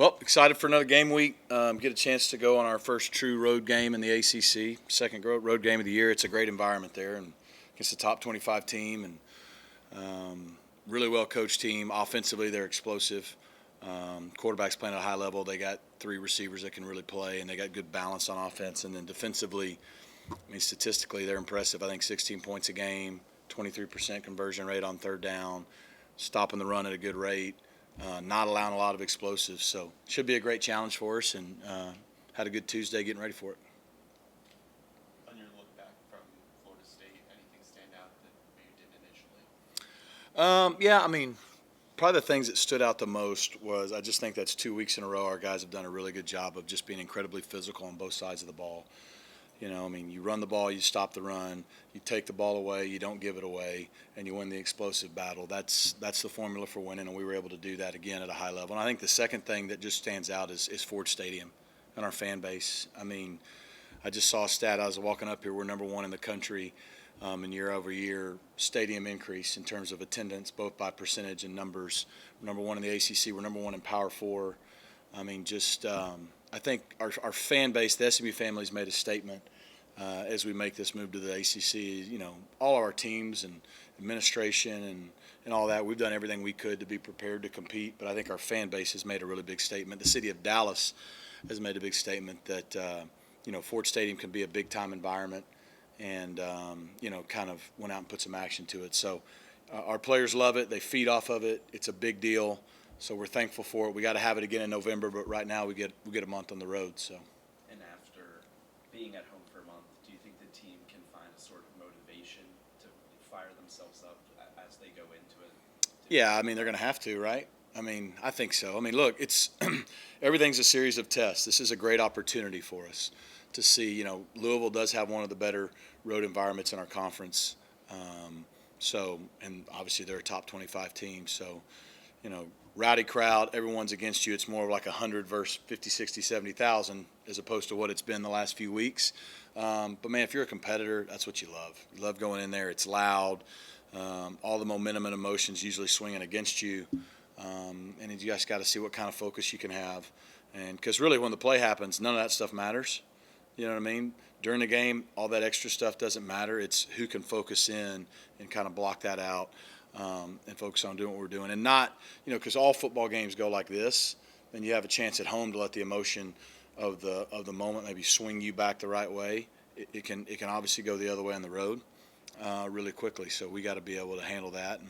Well, excited for another game week. Get a chance to go on our first true road game in the ACC, second road game of the year. It's a great environment there, and against the top 25 team, and really well coached team. Offensively, they're explosive. Quarterbacks playing at a high level. They got three receivers that can really play, and they got good balance on offense. And then defensively, statistically, they're impressive. I think 16 points a game, 23% conversion rate on third down, stopping the run at a good rate. Not allowing a lot of explosives, so should be a great challenge for us, and had a good Tuesday getting ready for it. On your look back from Florida State, anything stand out that you didn't initially? Probably the things that stood out the most was I just think that's 2 weeks in a row our guys have done a really good job of just being incredibly physical on both sides of the ball. You run the ball, you stop the run, you take the ball away, you don't give it away, and you win the explosive battle. That's the formula for winning, and we were able to do that again at a high level. And I think the second thing that just stands out is Ford Stadium and our fan base. I just saw a stat. I was walking up here. We're number one in the country in year-over-year stadium increase in terms of attendance, both by percentage and numbers. We're number one in the ACC. We're number one in Power 4. I think our fan base, the SMU family's made a statement as we make this move to the ACC. All of our teams and administration and all that, we've done everything we could to be prepared to compete, but I think our fan base has made a really big statement. The city of Dallas has made a big statement that, Ford Stadium can be a big-time environment and, kind of went out and put some action to it. So our players love it. They feed off of it. It's a big deal. So we're thankful for it. We got to have it again in November, but right now we get a month on the road. So. And after being at home for a month, do you think the team can find a sort of motivation to fire themselves up as they go into it? Yeah, they're going to have to, right? I think so. Look, it's everything's a series of tests. This is a great opportunity for us to see. Louisville does have one of the better road environments in our conference. And obviously they're a top 25 team. So, rowdy crowd, everyone's against you. It's more like 100 versus 50, 60, 70,000 as opposed to what it's been the last few weeks. But, man, if you're a competitor, that's what you love. You love going in there. It's loud. All the momentum and emotions usually swinging against you. And you just got to see what kind of focus you can have. And because really when the play happens, none of that stuff matters. You know what I mean? During the game, all that extra stuff doesn't matter. It's who can focus in and kind of block that out. And focus on doing what we're doing, and not, because all football games go like this. Then you have a chance at home to let the emotion of the moment maybe swing you back the right way. It can obviously go the other way on the road really quickly. So we got to be able to handle that and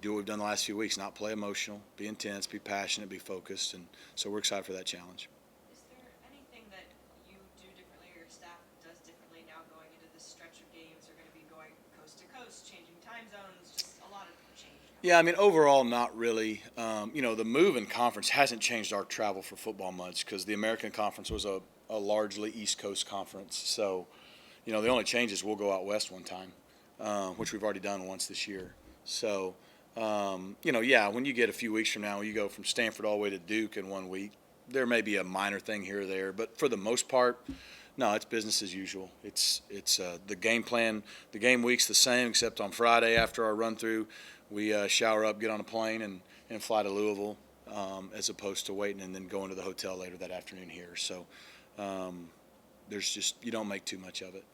do what we've done the last few weeks. Not play emotional, be intense, be passionate, be focused, and so we're excited for that challenge. Is there anything that you do differently or your staff does differently now going into this stretch of games? You're going to be going coast to coast, changing time zones, just a lot of change. Yeah, overall, not really. The move in conference hasn't changed our travel for football much because the American Conference was a largely East Coast conference. So, the only change is we'll go out west one time, which we've already done once this year. So, when you get a few weeks from now, you go from Stanford all the way to Duke in 1 week, there may be a minor thing here or there. But for the most part, no, it's business as usual. It's the game plan. The game week's the same, except on Friday after our run through, we shower up, get on a plane, and fly to Louisville, as opposed to waiting and then going to the hotel later that afternoon here. So there's just you don't make too much of it.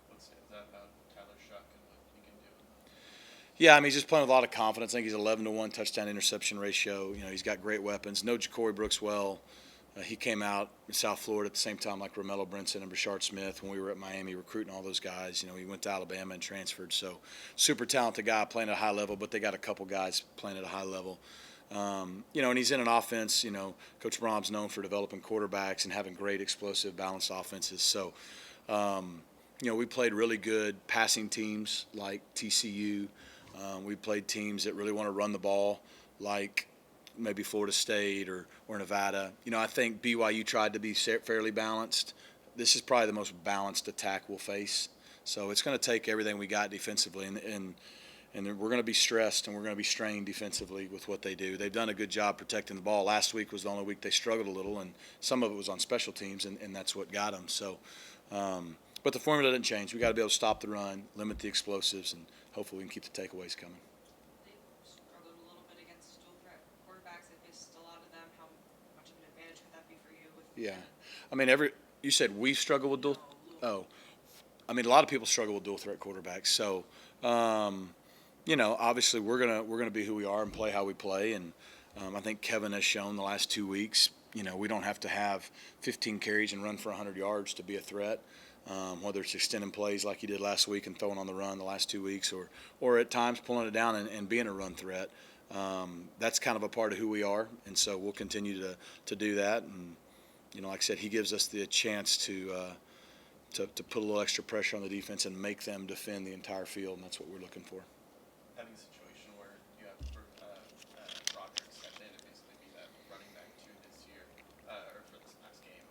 What stands out about Tyler Shuck and what he can do? Yeah, he's just playing with a lot of confidence. I think he's 11-to-1 touchdown interception ratio. He's got great weapons. No Jahari Brooks well. He came out in South Florida at the same time like Romello Brinson and Brashard Smith when we were at Miami recruiting all those guys. He went to Alabama and transferred. So super talented guy playing at a high level, but they got a couple guys playing at a high level. And he's in an offense, Coach Brom's known for developing quarterbacks and having great explosive, balanced offenses. So, we played really good passing teams like TCU. We played teams that really want to run the ball like maybe Florida State or Nevada. I think BYU tried to be fairly balanced. This is probably the most balanced attack we'll face. So it's going to take everything we got defensively, and we're going to be stressed and we're going to be strained defensively with what they do. They've done a good job protecting the ball. Last week was the only week they struggled a little, and some of it was on special teams, and that's what got them. So, but the formula didn't change. We got to be able to stop the run, limit the explosives, and hopefully we can keep the takeaways coming. They struggled a little bit against dual threat quarterbacks. They faced a lot of them. How much Yeah. I mean, you said we struggle with dual. Oh, I mean, a lot of people struggle with dual threat quarterbacks. So, obviously we're gonna be who we are and play how we play. And I think Kevin has shown the last 2 weeks. We don't have to have 15 carries and run for 100 yards to be a threat. Whether it's extending plays like he did last week and throwing on the run the last 2 weeks, or at times pulling it down and being a run threat. That's kind of a part of who we are, and so we'll continue to do that. And like I said, he gives us the chance to put a little extra pressure on the defense and make them defend the entire field, and that's what we're looking for. Having a situation where you have Roderick step in and basically be that running back 2 this year, or for this past game,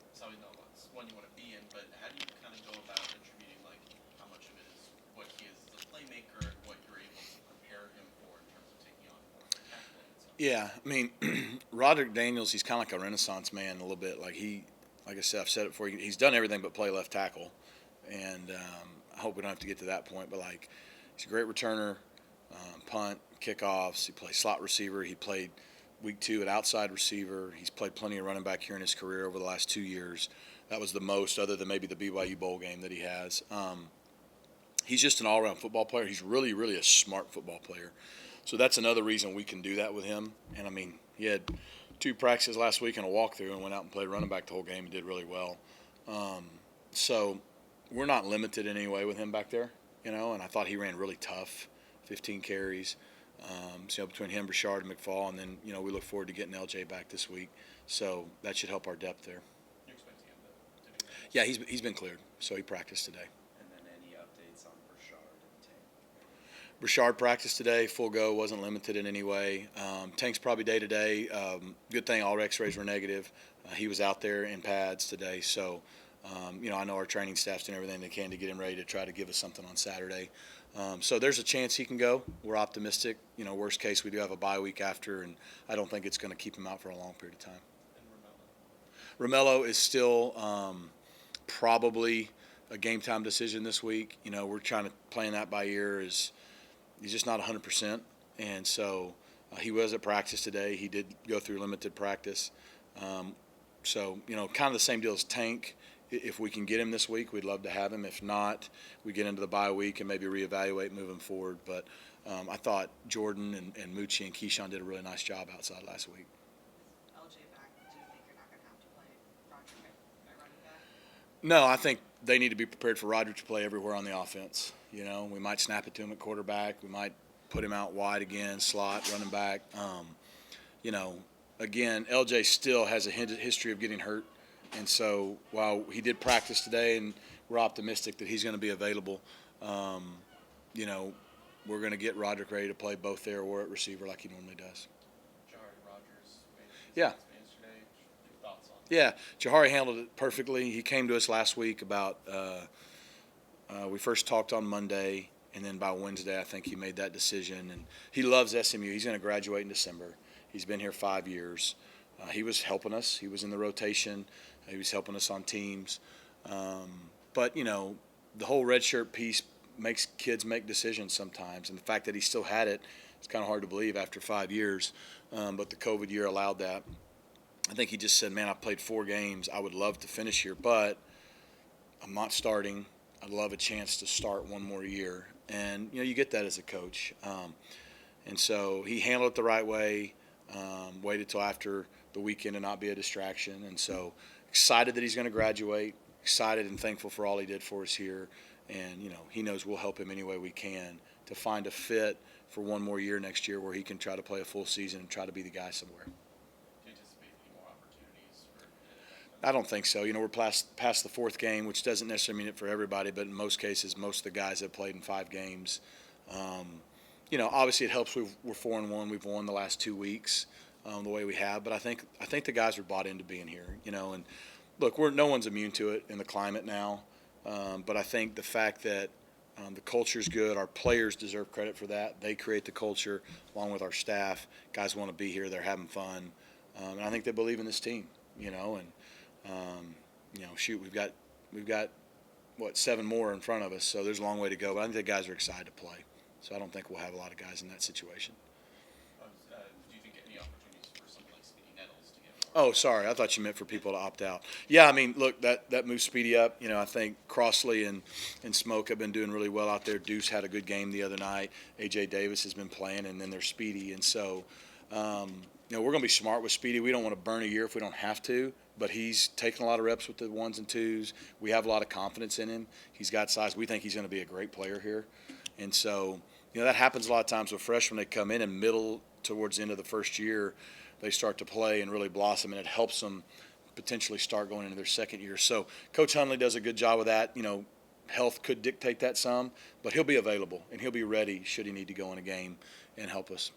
it's always not one you want to be in, but how do you kind of go about attributing, like, how much of it is what he is as a playmaker and what you're able to prepare him for in terms of taking on more tackling and stuff? Yeah, I mean, Roderick Daniels, he's kind of like a renaissance man a little bit. Like I said, I've said it before, he's done everything but play left tackle. And I hope we don't have to get to that point, but like, he's a great returner, punt, kickoffs. He plays slot receiver. He played week 2 at outside receiver. He's played plenty of running back here in his career over the last 2 years. That was the most, other than maybe the BYU bowl game that he has. He's just an all-around football player. He's really, really a smart football player. So that's another reason we can do that with him. And, I mean, he had 2 practices last week and a walkthrough and went out and played running back the whole game and did really well. So we're not limited in any way with him back there, and I thought he ran really tough, 15 carries. Between him, Rashard, and McFall, and then, we look forward to getting LJ back this week. So that should help our depth there. You're expecting him to do that? Yeah, he's been cleared, so he practiced today. And then any updates on Rashard and Tank? Rashard practiced today, full go, wasn't limited in any way. Tank's probably day-to-day. Good thing all x-rays were negative. He was out there in pads today, so I know our training staff's doing everything they can to get him ready to try to give us something on Saturday. So there's a chance he can go. We're optimistic. Worst case, we do have a bye week after, and I don't think it's going to keep him out for a long period of time. And Romello is still probably a game time decision this week. We're trying to play that by ear. He's just not 100%, and so he was at practice today. He did go through limited practice. So kind of the same deal as Tank. If we can get him this week, we'd love to have him. If not, we get into the bye week and maybe reevaluate moving forward. But I thought Jordan and Moochie and Keyshawn did a really nice job outside last week. LJ back, do you think you're not going to have to play Roderick at running back? No, I think they need to be prepared for Roderick to play everywhere on the offense. We might snap it to him at quarterback. We might put him out wide again, slot, running back. Again, LJ still has a history of getting hurt. And so while he did practice today and we're optimistic that he's going to be available, we're going to get Roderick ready to play both there or at receiver like he normally does. Jahari Rogers made his Yeah. announcement yesterday. Your thoughts on that? Yeah, Jahari handled it perfectly. He came to us last week about we first talked on Monday, and then by Wednesday I think he made that decision. And he loves SMU. He's going to graduate in December. He's been here 5 years. He was helping us. He was in the rotation. He was helping us on teams. But, the whole redshirt piece makes kids make decisions sometimes. And the fact that he still had it, it's kind of hard to believe after 5 years. But the COVID year allowed that. I think he just said, man, I played 4 games. I would love to finish here, but I'm not starting. I'd love a chance to start one more year. And, you get that as a coach. And so he handled it the right way, waited till after the weekend to not be a distraction. And so excited that he's going to graduate, excited and thankful for all he did for us here. And, he knows we'll help him any way we can to find a fit for one more year next year where he can try to play a full season and try to be the guy somewhere. Do you anticipate any more opportunities for I don't think so. We're past the 4th game, which doesn't necessarily mean it for everybody, but in most cases, most of the guys have played in 5 games. Obviously it helps we're 4-1. We've won the last 2 weeks the way we have, but I think the guys are bought into being here, and look, no one's immune to it in the climate now, but I think the fact that the culture's good, our players deserve credit for that. They create the culture along with our staff. Guys want to be here. They're having fun, and I think they believe in this team, shoot, we've got 7 more in front of us, so there's a long way to go, but I think the guys are excited to play, so I don't think we'll have a lot of guys in that situation. do you think any opportunities for somebody like Speedy Nettles to get Oh, sorry. I thought you meant for people to opt out. Yeah, I mean, look, that moves Speedy up. You know, I think Crossley and Smoke have been doing really well out there. Deuce had a good game the other night. A.J. Davis has been playing, and then there's Speedy. And so, you know, we're going to be smart with Speedy. We don't want to burn a year if we don't have to, but he's taking a lot of reps with the ones and twos. We have a lot of confidence in him. He's got size. We think he's going to be a great player here. And so, you know, that happens a lot of times with freshmen. They come in and middle towards the end of the first year, they start to play and really blossom, and it helps them potentially start going into their second year. So Coach Hundley does a good job of that. You know, health could dictate that some, but he'll be available and he'll be ready should he need to go in a game and help us.